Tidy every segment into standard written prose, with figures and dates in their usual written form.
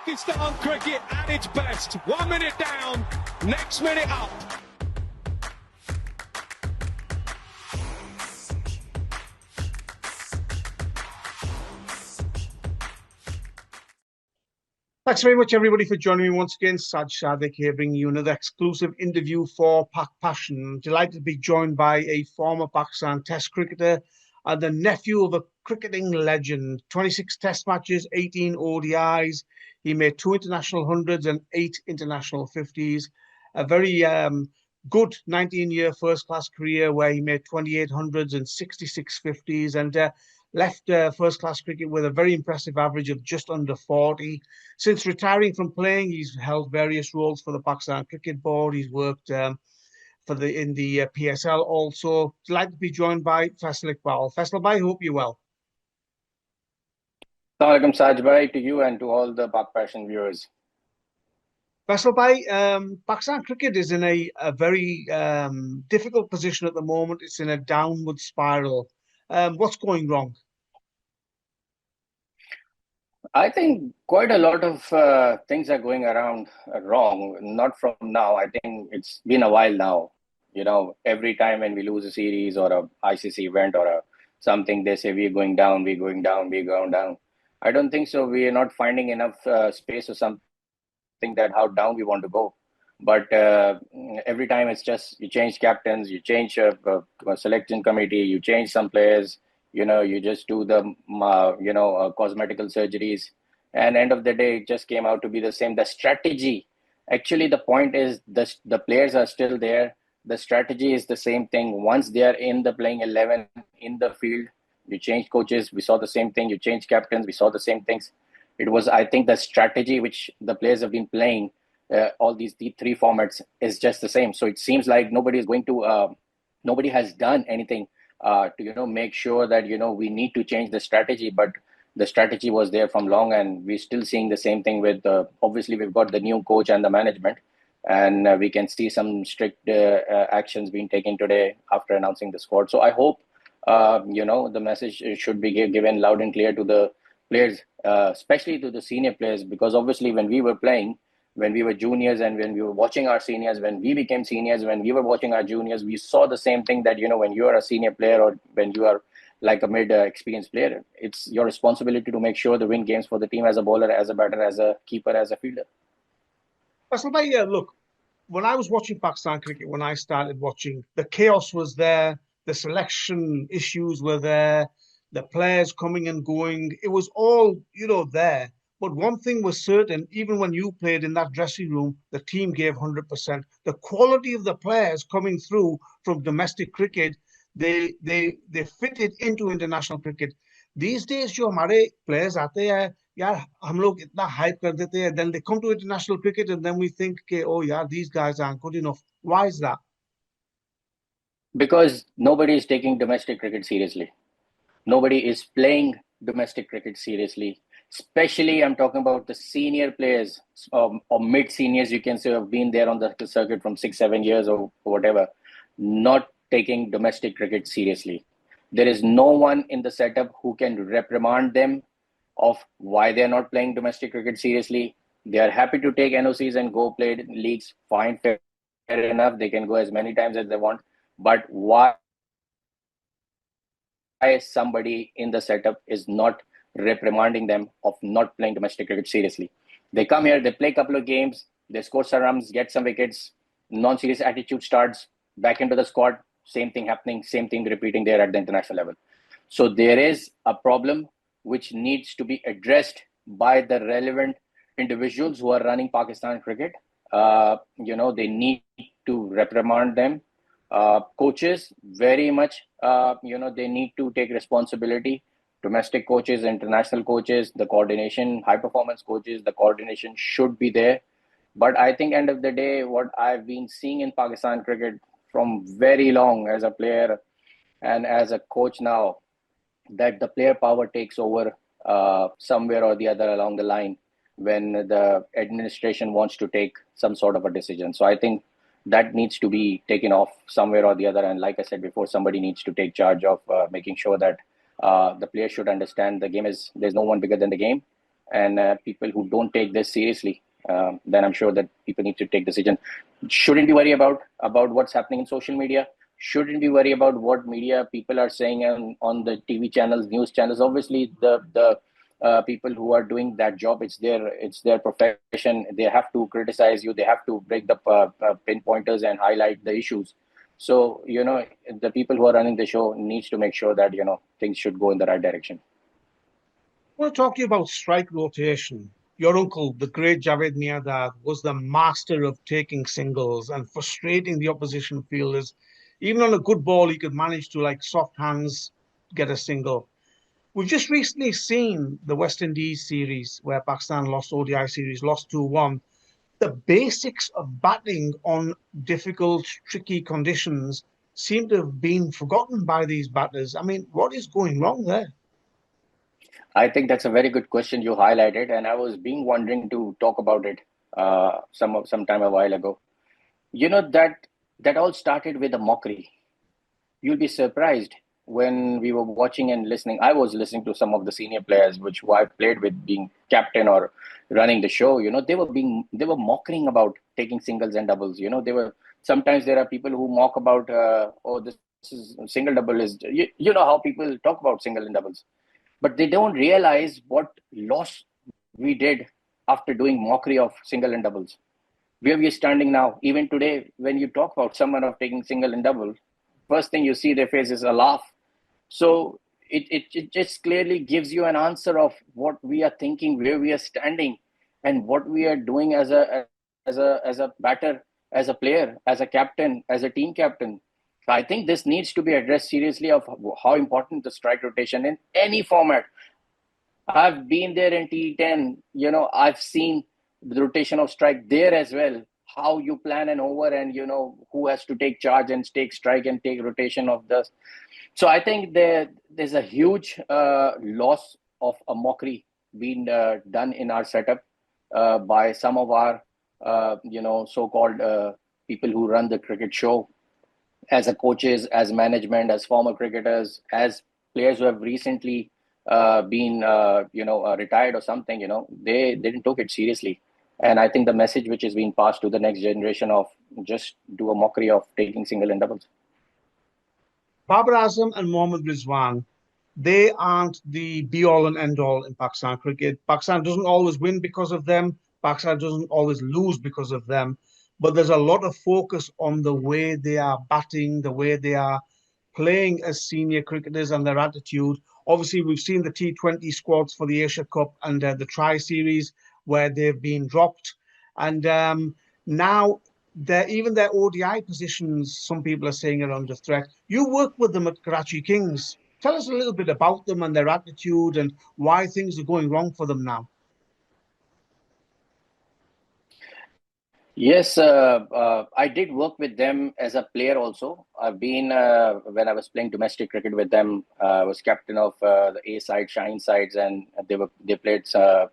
Pakistan cricket at its best. 1 minute down, next minute up. Thanks very much, everybody, for joining me once again. Saj Sadiq here, bringing you another exclusive interview for PakPassion. Delighted to be joined by a former Pakistan Test cricketer and the nephew of a cricketing legend. 26 Test matches, 18 ODIs. He made 2 international hundreds and 8 international 50s. A very good 19-year first-class career where he made 28 hundreds and 66 50s, and left first-class cricket with a very impressive average of just under 40. Since retiring from playing, he's held various roles for the Pakistan Cricket Board. He's worked in the PSL also. Delighted to be joined by Faisal Iqbal. Faisal bhai, hope you're well. Assalamualaikum Saj bhai, to you and to all the PakPassion viewers. Faisal bhai, Pakistan cricket is in a very difficult position at the moment. It's in a downward spiral. What's going wrong? I think quite a lot of things are going around wrong. Not from now. I think it's been a while now. You know, every time when we lose a series or a ICC event or something, they say we're going down, we're going down, we're going down. I don't think so. We are not finding enough space or something that how down we want to go. But every time it's just you change captains, you change a selection committee, you change some players. You know, you just do the cosmetical surgeries, and end of the day, it just came out to be the same. The strategy, actually, the point is the players are still there. The strategy is the same thing. Once they are in the playing 11 in the field, you change coaches. We saw the same thing. You change captains. We saw the same things. It was, I think, the strategy which the players have been playing all these three formats is just the same. So it seems like nobody is going to, nobody has done anything to make sure that we need to change the strategy. But the strategy was there from long, and we're still seeing the same thing with obviously we've got the new coach and the management, and we can see some strict actions being taken today after announcing the squad. So I hope the message should be given loud and clear to the players, especially to the senior players, because obviously when we were playing, when we were juniors and when we were watching our seniors, when we became seniors, when we were watching our juniors, we saw the same thing that, when you are a senior player or when you are like a mid-experienced player, it's your responsibility to make sure to win games for the team as a bowler, as a batter, as a keeper, as a fielder. Look, when I was watching Pakistan cricket, when I started watching, the chaos was there, the selection issues were there, the players coming and going. It was all, there. But one thing was certain, even when you played in that dressing room, the team gave 100%. The quality of the players coming through from domestic cricket, they fitted into international cricket. These days, जो हमारे players आते हैं, यार हम लोग इतना hype कर देते हैं, then they come to international cricket and then we think, oh yeah, these guys aren't good enough. Why is that? Because nobody is taking domestic cricket seriously. Nobody is playing domestic cricket seriously. Especially, I'm talking about the senior players or mid-seniors, you can say, have been there on the circuit from 6-7 years or whatever, not taking domestic cricket seriously. There is no one in the setup who can reprimand them of why they're not playing domestic cricket seriously. They are happy to take NOCs and go play leagues. Fine, fair enough. They can go as many times as they want. But why somebody in the setup is not reprimanding them of not playing domestic cricket seriously? They come here, they play a couple of games, they score some runs, get some wickets, non-serious attitude starts, back into the squad, same thing happening, same thing repeating there at the international level. So there is a problem which needs to be addressed by the relevant individuals who are running Pakistan cricket. They need to reprimand them. Coaches, very much, they need to take responsibility. Domestic coaches, international coaches, the coordination, high performance coaches, the coordination should be there. But I think end of the day, what I've been seeing in Pakistan cricket from very long as a player and as a coach now, that the player power takes over somewhere or the other along the line when the administration wants to take some sort of a decision. So I think that needs to be taken off somewhere or the other. And like I said before, somebody needs to take charge of making sure that the players should understand the game there's no one bigger than the game. and people who don't take this seriously, then I'm sure that people need to take decision. Shouldn't be worried about what's happening in social media. Shouldn't be worried about what media people are saying on the TV channels, news channels. Obviously, the people who are doing that job, it's their profession. They have to criticize you. They have to break the pinpointers and highlight the issues. So, the people who are running the show needs to make sure that, things should go in the right direction. We're talking about strike rotation. Your uncle, the great Javed Miandad, was the master of taking singles and frustrating the opposition fielders. Even on a good ball, he could manage to, like soft hands, get a single. We've just recently seen the West Indies series where Pakistan lost ODI series, lost 2-1. The basics of batting on difficult, tricky conditions seem to have been forgotten by these batters. I mean, what is going wrong there? I think that's a very good question you highlighted, and I was being wondering to talk about it some time a while ago. That all started with a mockery. You'll be surprised when we were watching and listening. I was listening to some of the senior players, who I played with, being captain or running the show. They were mocking about taking singles and doubles. They were sometimes there are people who mock about, this is single double is. You know how people talk about single and doubles, but they don't realize what loss we did after doing mockery of single and doubles. Where we are standing now, even today, when you talk about someone of taking single and double, first thing you see their face is a laugh. So it just clearly gives you an answer of what we are thinking, where we are standing, and what we are doing as a batter, as a player, as a captain, as a team captain. So I think this needs to be addressed seriously of how important the strike rotation in any format. I've been there in T10, I've seen the rotation of strike there as well. How you plan an over and, who has to take charge and take strike and take rotation of this. So I think there's a huge loss of a mockery being done in our setup by some of our, so-called people who run the cricket show, as a coaches, as management, as former cricketers, as players who have recently been, retired or something. They didn't take it seriously. And I think the message which is being passed to the next generation of just do a mockery of taking single and doubles. Babar Azam and Mohammad Rizwan, they aren't the be-all and end-all in Pakistan cricket. Pakistan doesn't always win because of them. Pakistan doesn't always lose because of them. But there's a lot of focus on the way they are batting, the way they are playing as senior cricketers and their attitude. Obviously, we've seen the T20 squads for the Asia Cup and the Tri-Series where they've been dropped. And now even their ODI positions, some people are saying, are under threat. You work with them at Karachi Kings. Tell us a little bit about them and their attitude and why things are going wrong for them now. Yes, I did work with them as a player also. I've been, when I was playing domestic cricket with them, I was captain of the A side, Shine sides, and they played,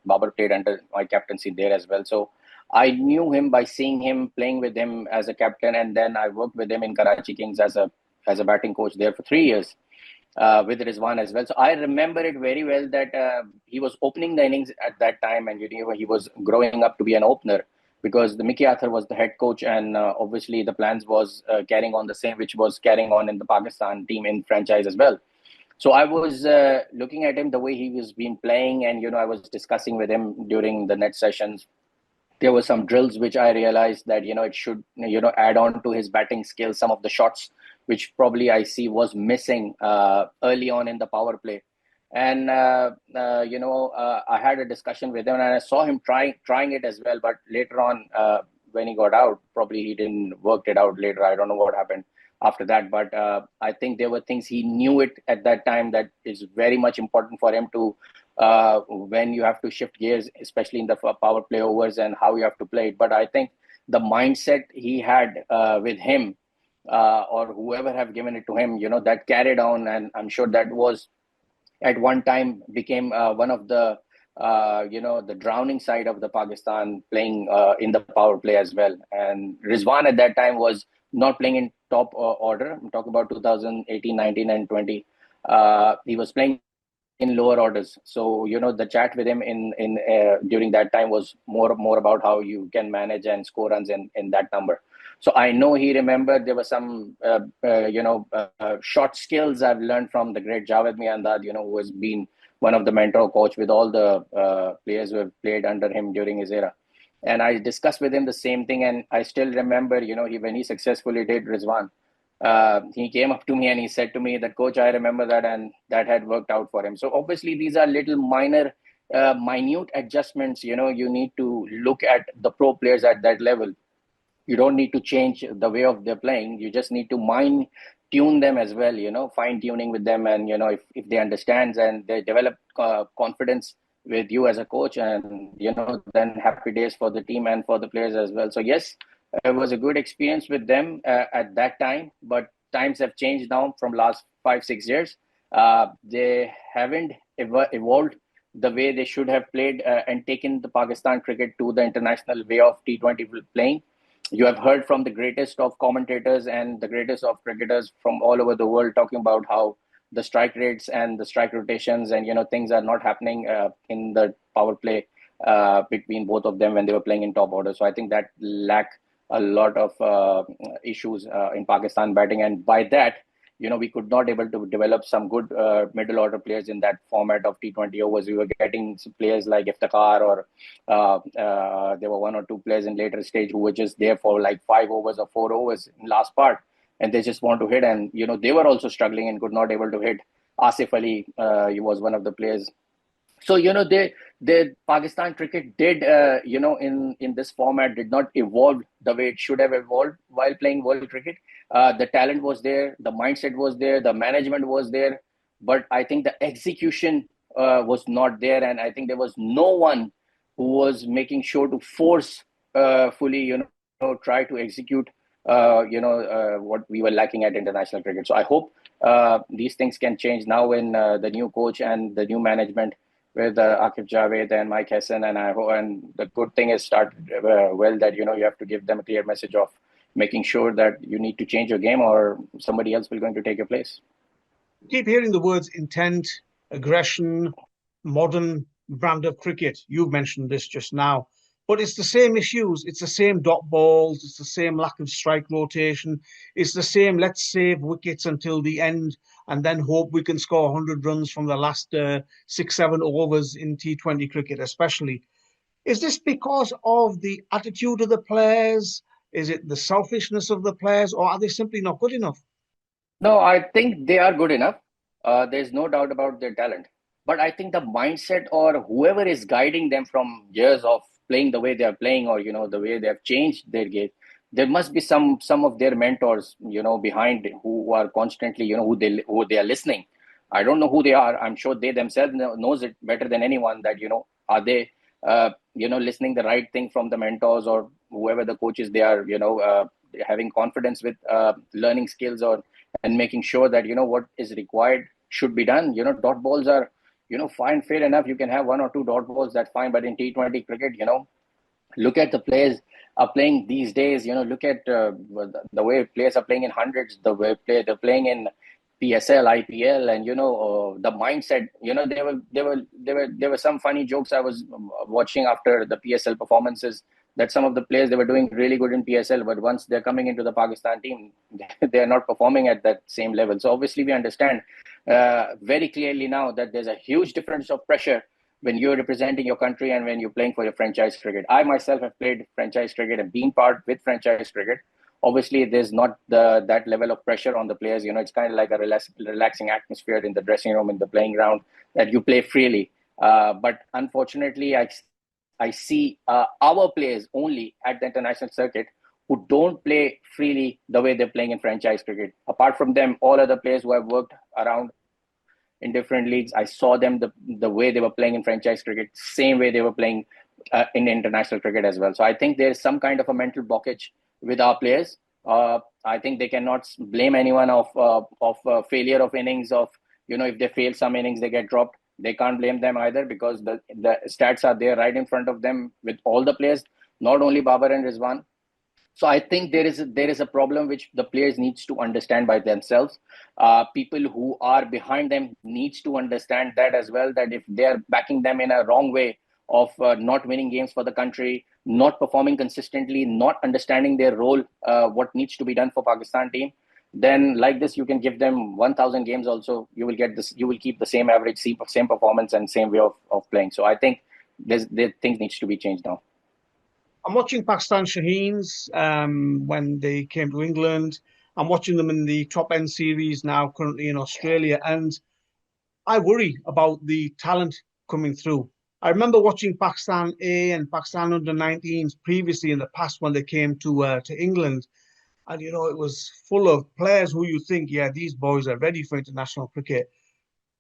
Babar played under my captaincy there as well. So I knew him by seeing him, playing with him as a captain, and then I worked with him in Karachi Kings as a batting coach there for 3 years. With Rizwan as well. So I remember it very well that he was opening the innings at that time, and he was growing up to be an opener because the Mickey Arthur was the head coach, and obviously the plans was carrying on the same, which was carrying on in the Pakistan team in franchise as well. So I was looking at him, the way he was been playing, and I was discussing with him during the net sessions. There were some drills which I realized that it should add on to his batting skills, some of the shots which probably I see was missing early on in the power play. And I had a discussion with him, and I saw him trying it as well. But later on, when he got out, probably he didn't work it out later. I don't know what happened after that. But I think there were things he knew it at that time that is very much important for him to when you have to shift gears, especially in the power play overs and how you have to play it. But I think the mindset he had with him or whoever have given it to him, that carried on. And I'm sure that was at one time became one of the the drowning side of the Pakistan playing in the power play as well. And Rizwan at that time was not playing in top order. I'm talking about 2018, 19 and 20. He was playing in lower orders. So, the chat with him in during that time was more about how you can manage and score runs in that number. So I know he remembered there were some, short skills I've learned from the great Javed Miandad, who has been one of the mentor coach with all the players who have played under him during his era. And I discussed with him the same thing. And I still remember, when he successfully did Rizwan, he came up to me and he said to me that, coach, I remember that, and that had worked out for him. So obviously these are little minor, minute adjustments. You need to look at the pro players at that level. You don't need to change the way of their playing. You just need to tune them as well, fine tuning with them. And, if they understand and they develop confidence with you as a coach, and, then happy days for the team and for the players as well. So yes, it was a good experience with them at that time, but times have changed now from last 5-6 years. They haven't evolved the way they should have played and taken the Pakistan cricket to the international way of T20 playing. You have heard from the greatest of commentators and the greatest of cricketers from all over the world talking about how the strike rates and the strike rotations and things are not happening in the power play between both of them when they were playing in top order. So I think that lack a lot of issues in Pakistan batting, and by that, we could not able to develop some good middle order players in that format of T20 overs. We were getting players like Iftikhar, or there were one or two players in later stage who were just there for like 5 overs or 4 overs in last part, and they just want to hit. And they were also struggling and could not able to hit. Asif Ali, he was one of the players. So the Pakistan cricket did in this format did not evolve the way it should have evolved while playing world cricket. The talent was there, the mindset was there, the management was there, but I think the execution was not there, and I think there was no one who was making sure to force fully try to execute what we were lacking at international cricket. So I hope these things can change now when the new coach and the new management with Akif Javed and Mike Hesson, and the good thing is started well, that you have to give them a clear message of making sure that you need to change your game or somebody else will going to take your place. Keep hearing the words intent, aggression, modern brand of cricket. You've mentioned this just now, but it's the same issues. It's the same dot balls. It's the same lack of strike rotation. It's the same, let's save wickets until the end and then hope we can score 100 runs from the last 6-7 overs in T20 cricket, especially. Is this because of the attitude of the players? Is it the selfishness of the players, or are they simply not good enough? No, I think they are good enough. There's no doubt about their talent. But I think the mindset or whoever is guiding them from years of playing the way they are playing, or the way they have changed their game, there must be some of their mentors behind, who are constantly who they are listening. I don't know who they are. I'm sure they themselves knows it better than anyone, that are they listening the right thing from the mentors or whoever the coaches they are having confidence with learning skills, or and making sure that what is required should be done. Dot balls are fine, fair enough. You can have 1 or 2 dot balls, that's fine. But in T20 cricket, look at the players are playing these days. Look at the way players are playing in hundreds, the way they're playing in PSL, IPL, and the mindset. There were some funny jokes I was watching after the PSL performances, that some of the players, they were doing really good in PSL, but once they're coming into the Pakistan team, they are not performing at that same level. So obviously we understand very clearly now that there's a huge difference of pressure when you're representing your country and when you're playing for your franchise cricket. I myself have played franchise cricket and been part with franchise cricket. Obviously, there's not that level of pressure on the players. It's kind of like a relaxing atmosphere in the dressing room, in the playing ground, that you play freely. But unfortunately, I see our players only at the international circuit who don't play freely the way they're playing in franchise cricket. Apart from them, all other players who have worked around in different leagues, I saw them the way they were playing in franchise cricket, same way they were playing in international cricket as well. So I think there's some kind of a mental blockage with our players. I think they cannot blame anyone of failure of innings, of if they fail some innings, they get dropped. They can't blame them either, because the stats are there right in front of them with all the players, not only Babar and Rizwan. So I think there is a problem which the players needs to understand by themselves. People who are behind them needs to understand that as well. That if they are backing them in a wrong way of not winning games for the country, not performing consistently, not understanding their role, what needs to be done for Pakistan team, then like this you can give them 1,000 games also. You will get this. You will keep the same average, same performance, and same way of playing. So I think things needs to be changed now. I'm watching Pakistan Shaheens when they came to England. I'm watching them in the top end series now, currently in Australia, and I worry about the talent coming through. I remember watching Pakistan A and Pakistan under 19s previously in the past when they came to England, and it was full of players who you think, yeah, these boys are ready for international cricket.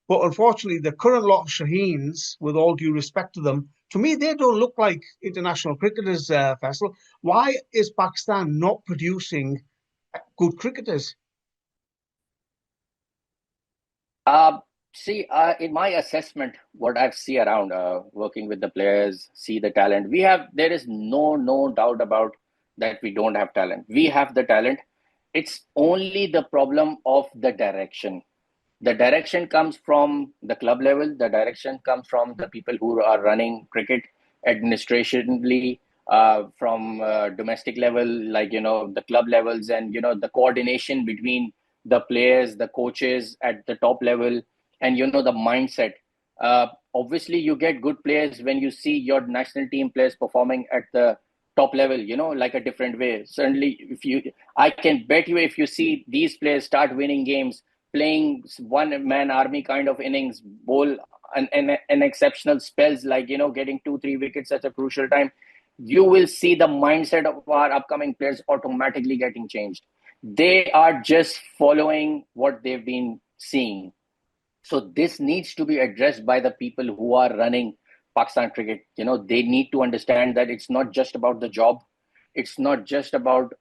But unfortunately, the current lot of Shaheens, with all due respect to them, to me, they don't look like international cricketers, Faisal. Why is Pakistan not producing good cricketers? Uh, See, in my assessment, what I've see around working with the players, see the talent we have. There is no doubt about that. We don't have talent. We have the talent. It's only the problem of the direction. The direction comes from the club level. The direction comes from the people who are running cricket administrationally, from domestic level, like the club levels, and the coordination between the players, the coaches at the top level, and the mindset. Obviously, you get good players when you see your national team players performing at the top level, like a different way. Certainly, I can bet you, if you see these players start winning games, playing one man army kind of innings, bowl an exceptional spells, like getting 2-3 wickets at a crucial time, you will see the mindset of our upcoming players automatically getting changed. They are just following what they've been seeing. So this needs to be addressed by the people who are running Pakistan cricket. They need to understand that it's not just about the job. It's not just about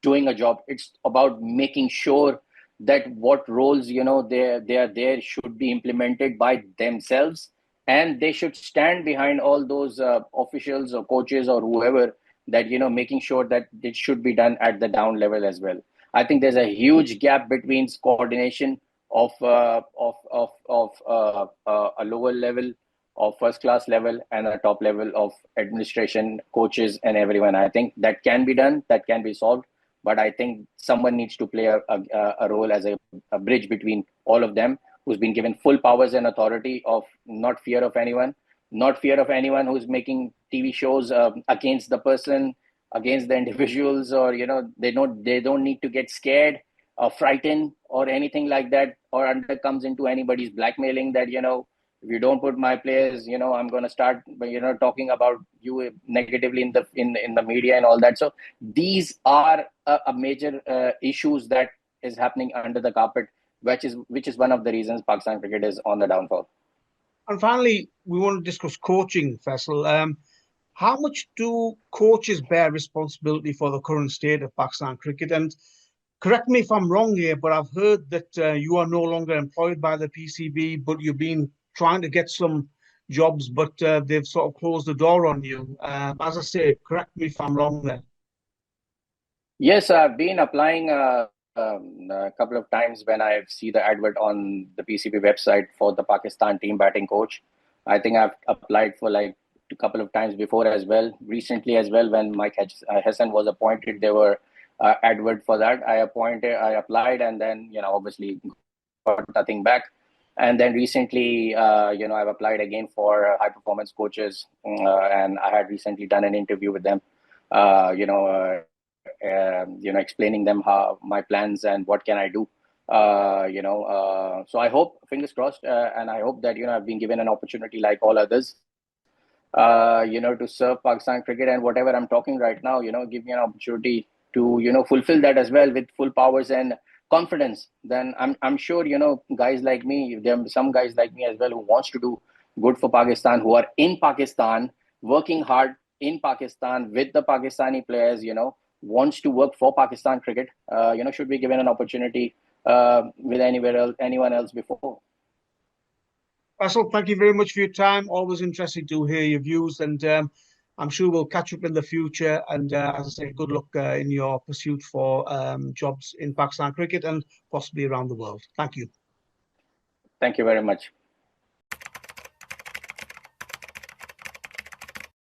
doing a job. It's about making sure that what roles they are there should be implemented by themselves, and they should stand behind all those officials or coaches or whoever, that making sure that it should be done at the down level as well. I think there's a huge gap between coordination of a lower level of first class level and a top level of administration, coaches, and everyone. I think that can be done, that can be solved, but I think someone needs to play a role as a bridge between all of them, who's been given full powers and authority of not fear of anyone, not fear of anyone who's making TV shows against the person, against the individuals, or they don't need to get scared or frightened or anything like that, or under comes into anybody's blackmailing that if you don't put my players, I'm going to start talking about you negatively in the media and all that. So these are a major issues that is happening under the carpet, which is one of the reasons Pakistan cricket is on the downfall. And finally, we want to discuss coaching, Faisal. How much do coaches bear responsibility for the current state of Pakistan cricket? And correct me if I'm wrong here, but I've heard that you are no longer employed by the PCB, but you've been trying to get some jobs, but they've sort of closed the door on you. As I say, correct me if I'm wrong there. Yes, I've been applying a couple of times when I see the advert on the PCB website for the Pakistan team batting coach. I think I've applied for like a couple of times before as well. Recently as well, when Mike Hassan was appointed, there were advert for that. I applied, and then obviously got nothing back. And then recently, I've applied again for high performance coaches, and I had recently done an interview with them. Uh, you know. Uh, Explaining them how my plans and what can I do. So I hope, fingers crossed, and I hope that I've been given an opportunity like all others, to serve Pakistan cricket, and whatever I'm talking right now, give me an opportunity to fulfill that as well with full powers and confidence. Then I'm sure guys like me, there are some guys like me as well who wants to do good for Pakistan, who are in Pakistan, working hard in Pakistan with the Pakistani players, wants to work for Pakistan cricket, should be given an opportunity with anyone else before. Faisal, thank you very much for your time. Always interesting to hear your views. And I'm sure we'll catch up in the future. And as I say, good luck in your pursuit for jobs in Pakistan cricket and possibly around the world. Thank you. Thank you very much.